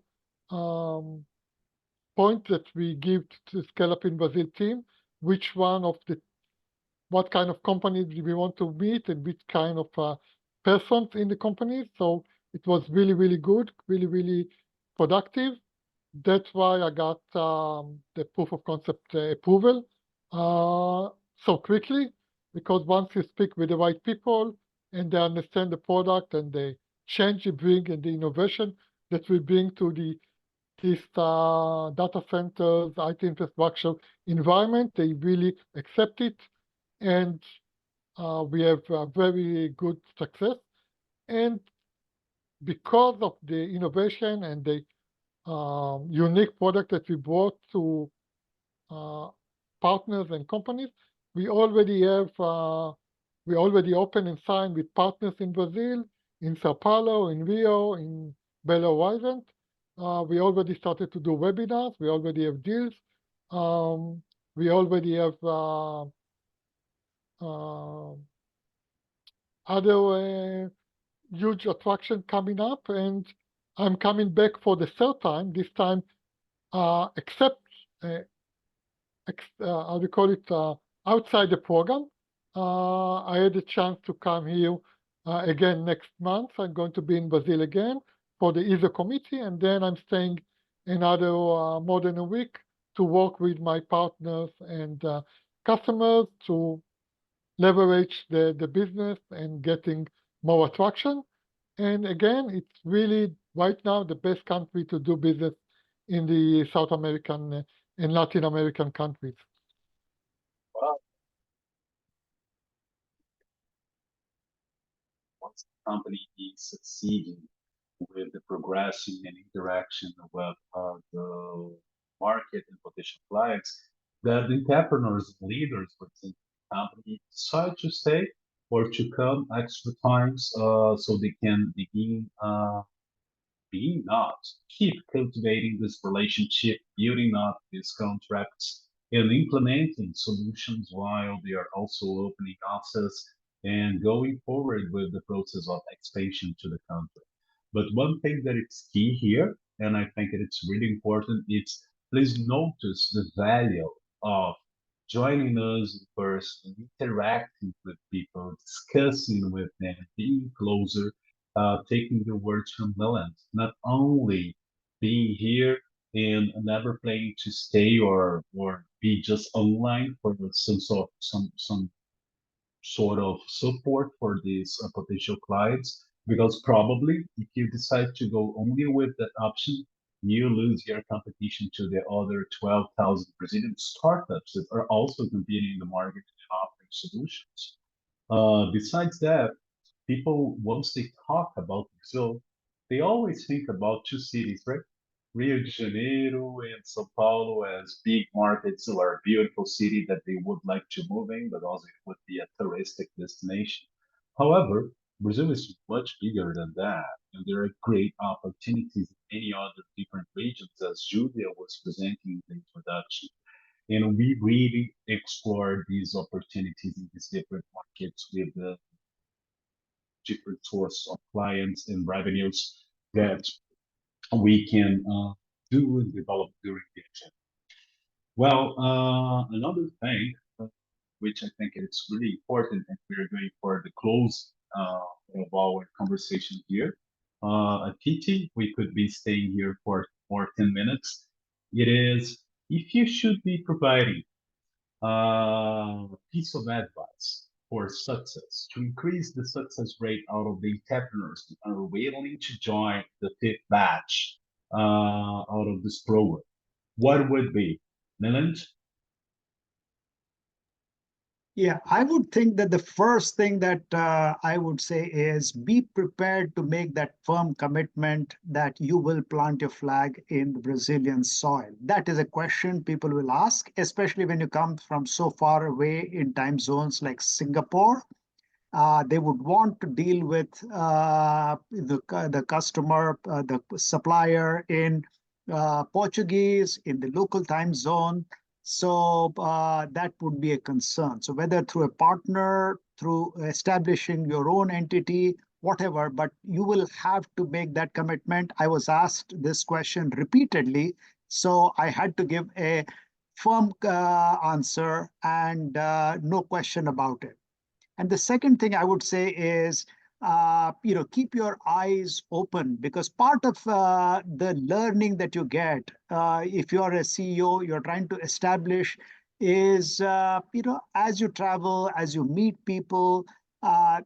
point that we give to ScaleUp in Brazil team, what kind of companies we want to meet and which kind of persons in the company. So it was really, really good, really, really productive. That's why I got the proof of concept approval so quickly, because once you speak with the right people and they understand the product and the change you bring and the innovation that we bring to these data centers, IT infrastructure environment, they really accept it. And we have very good success. And because of the innovation and the unique product that we brought to partners and companies, we already open and signed with partners in Brazil, in Sao Paulo, in Rio, in Belo Horizonte. We already started to do webinars. We already have deals. We already have other huge attraction coming up, and I'm coming back for the third time. This time, except how do you call it, outside the program. I had a chance to come here again next month. I'm going to be in Brazil again for the ISO committee, and then I'm staying another more than a week to work with my partners and customers to leverage the business and getting more attraction. And again, it's really right now the best country to do business in the South American and Latin American countries. Well, once the company is succeeding with the progression and interaction with the market and potential clients, that the entrepreneurs and leaders within the company decide to stay or to come extra times so they can begin being not keep cultivating this relationship, building up these contracts, and implementing solutions while they are also opening offices and going forward with the process of expansion to the country. But one thing that is key here, and I think it's really important, it's please notice the value of joining us in person, interacting with people, discussing with them, being closer, taking the words from Leland, not only being here and never planning to stay or be just online for some sort of support for these potential clients, because probably if you decide to go only with that option, you lose your competition to the other 12,000 Brazilian startups that are also competing in the market and offering solutions. Besides that, people, once they talk about Brazil, they always think about two cities, right? Rio de Janeiro and São Paulo as big markets or a beautiful city that they would like to move in, but also it would be a touristic destination. However, Brazil is much bigger than that, and there are great opportunities in many other different regions, as Julia was presenting in the introduction. And we really explore these opportunities in these different markets with the different source of clients and revenues that we can do and develop during the agenda. Well, another thing, which I think is really important, and we're going for the close of our conversation here. A pity we could be staying here for more 10 minutes. It is, if you should be providing a piece of advice for success, to increase the success rate out of the entrepreneurs that are willing to join the fifth batch out of this program, what would be? Niland? Yeah, I would think that the first thing that I would say is be prepared to make that firm commitment that you will plant your flag in the Brazilian soil. That is a question people will ask, especially when you come from so far away in time zones like Singapore. They would want to deal with the customer, the supplier in Portuguese, in the local time zone. So that would be a concern. So whether through a partner, through establishing your own entity, whatever, but you will have to make that commitment. I was asked this question repeatedly, so I had to give a firm answer and no question about it. And the second thing I would say is keep your eyes open, because part of the learning that you get, if you're a CEO, you're trying to establish, is as you travel, as you meet people,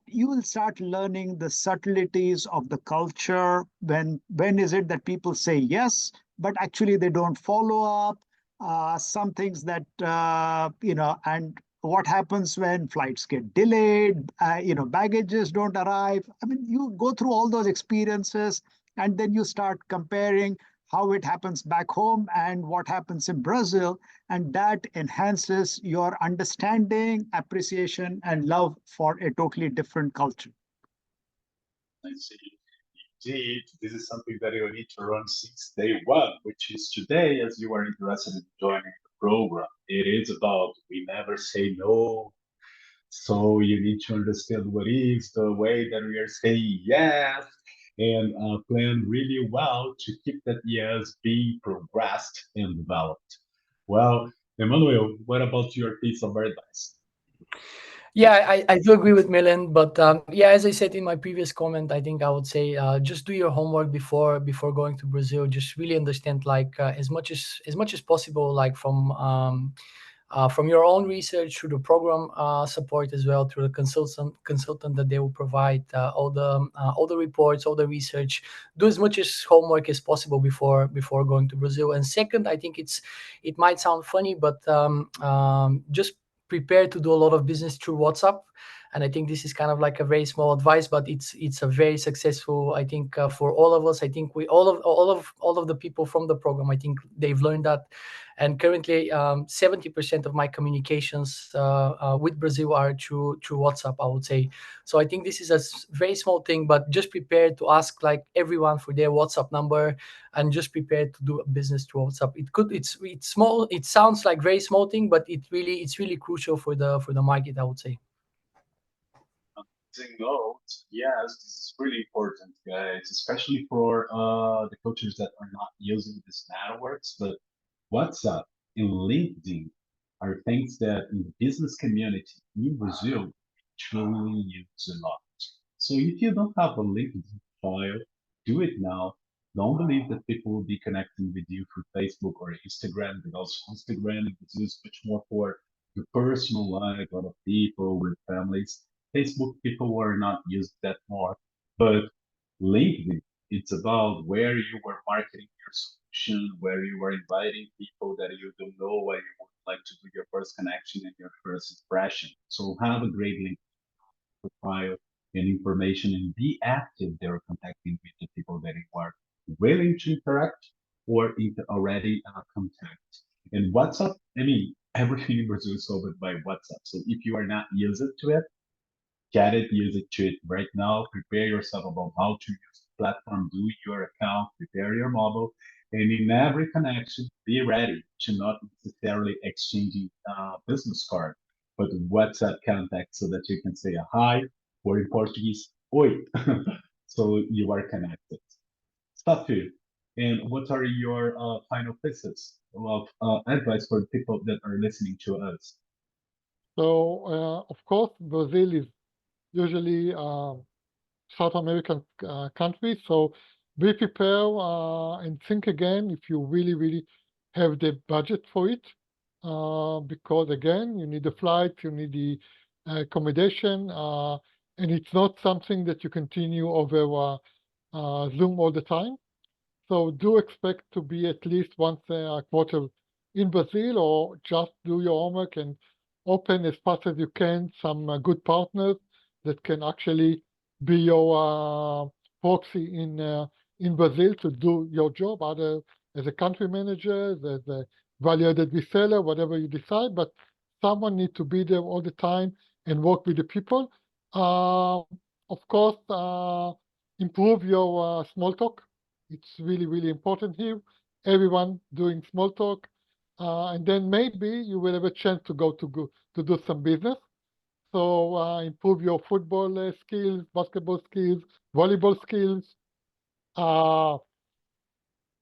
you will start learning the subtleties of the culture. When is it that people say yes, but actually they don't follow up? Some things that and what happens when flights get delayed, baggages don't arrive. I mean, you go through all those experiences, and then you start comparing how it happens back home and what happens in Brazil, and that enhances your understanding, appreciation, and love for a totally different culture. I see. Indeed, this is something that you need to run since day one, which is today, as you are interested in joining the program. It is about we never say no. So you need to understand what is the way that we are saying yes, and plan really well to keep that yes being progressed and developed. Well, Emmanuel, what about your piece of advice? Yeah, I do agree with Milan, but yeah, as I said in my previous comment, I think I would say just do your homework before going to Brazil. Just really understand like as much as possible, like from your own research through the program support as well, through the consultant that they will provide all the reports, all the research. Do as much as homework as possible before going to Brazil. And second, I think it might sound funny, but just prepare to do a lot of business through WhatsApp. And I think this is kind of like a very small advice, but it's a very successful, I think, for all of us. I think we all of the people from the program, I think they've learned that. And currently 70% of my communications with Brazil are through WhatsApp, I would say. So I think this is a very small thing, but just prepare to ask like everyone for their WhatsApp number, and just prepare to do business through WhatsApp. It's small. It sounds like very small thing, but it's really crucial for the market, I would say. Note, yes, this is really important, guys, especially for the coaches that are not using these networks. But WhatsApp and LinkedIn are things that in the business community in Brazil truly use a lot. So if you don't have a LinkedIn file, do it now. Don't believe that people will be connecting with you through Facebook or Instagram, because Instagram is used much more for the personal life of people with families. Facebook people are not used that more, but LinkedIn, it's about where you are marketing your solution, where you are inviting people that you don't know, where you would like to do your first connection and your first impression. So have a great LinkedIn profile and information, and be active there contacting with the people that you are willing to interact or already contact. And WhatsApp, I mean, everything in Brazil is solved by WhatsApp. So if you are not used to it, get it, use it to it right now. Prepare yourself about how to use the platform, do your account, prepare your mobile, and in every connection, be ready to not necessarily exchanging business card, but WhatsApp contact so that you can say a hi, or in Portuguese, oi, so you are connected. Safi, and what are your final pieces of advice for the people that are listening to us? So, of course, Brazil is usually South American country. So be prepared and think again if you really have the budget for it. Because again, you need the flight, you need the accommodation, and it's not something that you continue over Zoom all the time. So do expect to be at least once a quarter in Brazil, or just do your homework and open as fast as you can some good partners that can actually be your proxy in Brazil to do your job, either as a country manager, as a value-added reseller, whatever you decide. But someone need to be there all the time and work with the people. Of course, improve your small talk. It's really important here. Everyone doing small talk, and then maybe you will have a chance to go to do some business. So improve your football skills, basketball skills, volleyball skills.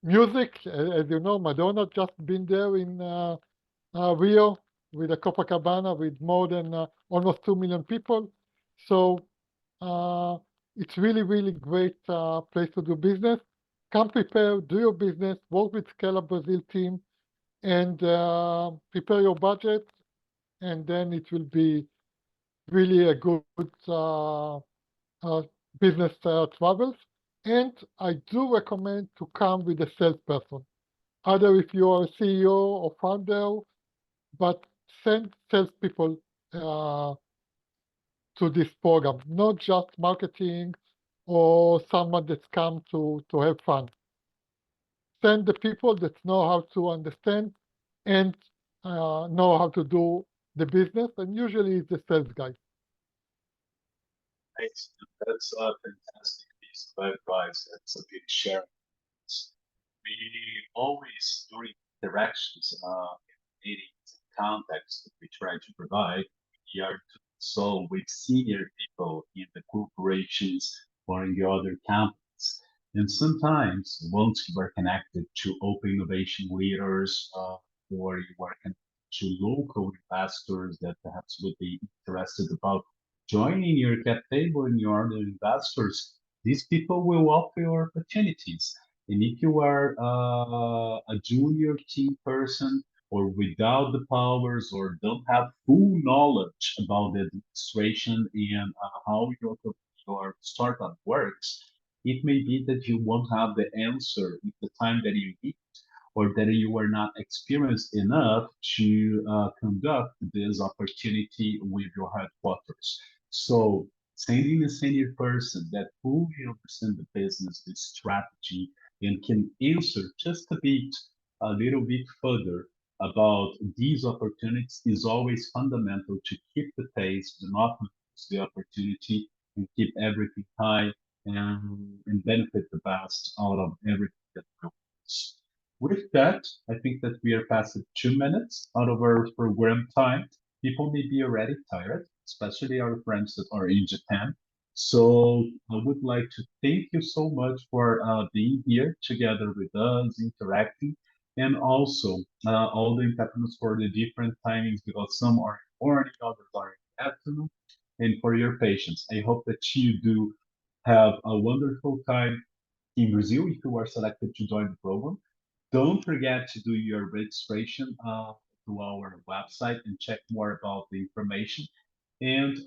Music, as you know, Madonna just been there in Rio with a Copacabana with more than almost 2 million people. So It's really, really great place to do business. Come prepared, do your business, work with ScaleUp Brazil team, and prepare your budget, and then it will be really a good business travels. And I do recommend to come with a salesperson, either if you are a CEO or founder, but send salespeople to this program, not just marketing or someone that's come to have fun. Send the people that know how to understand and know how to do the business, and usually it's the sales guy. Thanks. That's a fantastic piece of advice. That's a big share. We always, during interactions, meetings, contacts that we try to provide, we are to solve with senior people in the corporations or in the other companies. And sometimes, once you are connected to open innovation leaders, or you are connected to local investors that perhaps would be interested about joining your cap table and your other investors, these people will offer you opportunities. And if you are a junior team person or without the powers or don't have full knowledge about the administration and how your startup works, it may be that you won't have the answer at the time that you need, or that you are not experienced enough to conduct this opportunity with your headquarters. So sending a senior person that fully understands the business, the strategy, and can answer just a little bit further about these opportunities is always fundamental to keep the pace, to not lose the opportunity, and keep everything high and benefit the best out of everything that goes. With that, I think that we are past 2 minutes out of our program time. People may be already tired, especially our friends that are in Japan. So I would like to thank you so much for being here together with us, interacting, and also all the interpreters for the different timings, because some are in morning, others are in the afternoon, and for your patience. I hope that you do have a wonderful time in Brazil if you are selected to join the program. Don't forget to do your registration to our website and check more about the information. And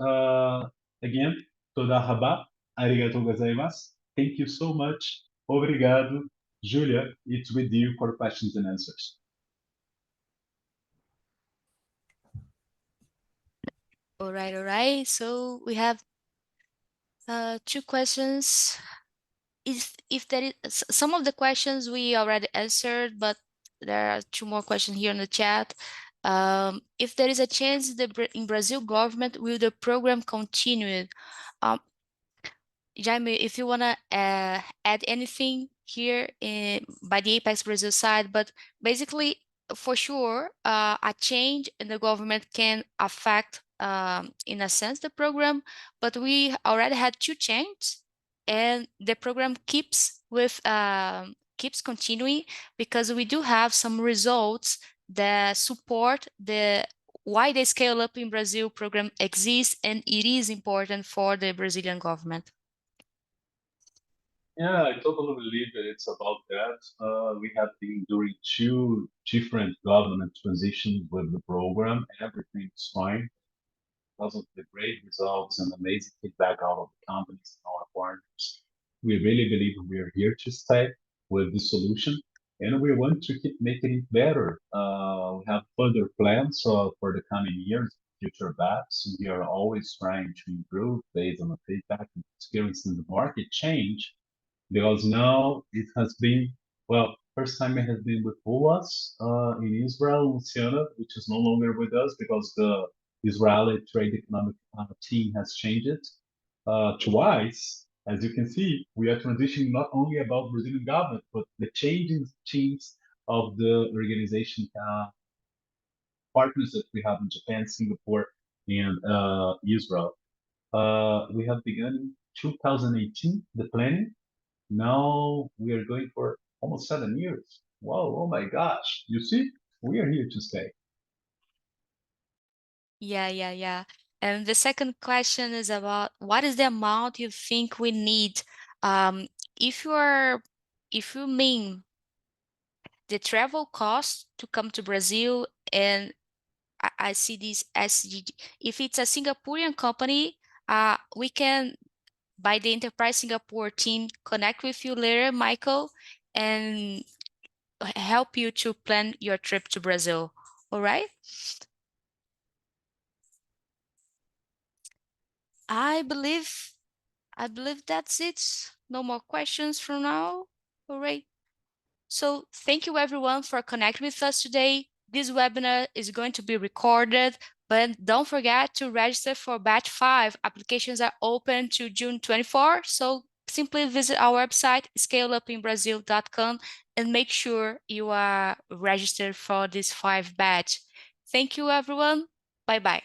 again, toda raba, arigatou gozaimasu. Thank you so much. Obrigado. Julia, it's with you for questions and answers. All right. So we have two questions. If there is some of the questions we already answered, but there are two more questions here in the chat. If there is a chance in Brazil government, will the program continue? Jaime, if you want to add anything here by the Apex Brazil side, but basically, for sure, a change in the government can affect, in a sense, the program, but we already had two changes, and the program keeps continuing because we do have some results that support why the Scale Up in Brazil program exists, and it is important for the Brazilian government. Yeah, I totally believe that it's about that. We have been doing two different government transitions with the program. Everything's fine because of the great results and amazing feedback out of the companies and our partners. We really believe we are here to stay with the solution, and we want to keep making it better. We have further plans for the coming years, future bets. We are always trying to improve based on the feedback and experience in the market change, because now it has been, well, first time it has been with us in Israel, Luciana, which is no longer with us because the Israeli trade economic team has changed it twice. As you can see, we are transitioning not only about Brazilian government, but the changing teams of the organization partners that we have in Japan, Singapore, and Israel. We have begun in 2018, the planning. Now we are going for almost 7 years. Wow, oh my gosh. You see, we are here to stay. Yeah. And the second question is about what is the amount you think we need? If you mean the travel cost to come to Brazil, and I see this as if it's a Singaporean company, we can, by the Enterprise Singapore team, connect with you later, Michael, and help you to plan your trip to Brazil. All right? I believe that's it. No more questions from now. All right. So thank you everyone for connecting with us today. This webinar is going to be recorded, but don't forget to register for batch 5. Applications are open to June 24. So simply visit our website, scaleupinbrazil.com, and make sure you are registered for this 5 batch. Thank you everyone. Bye-bye.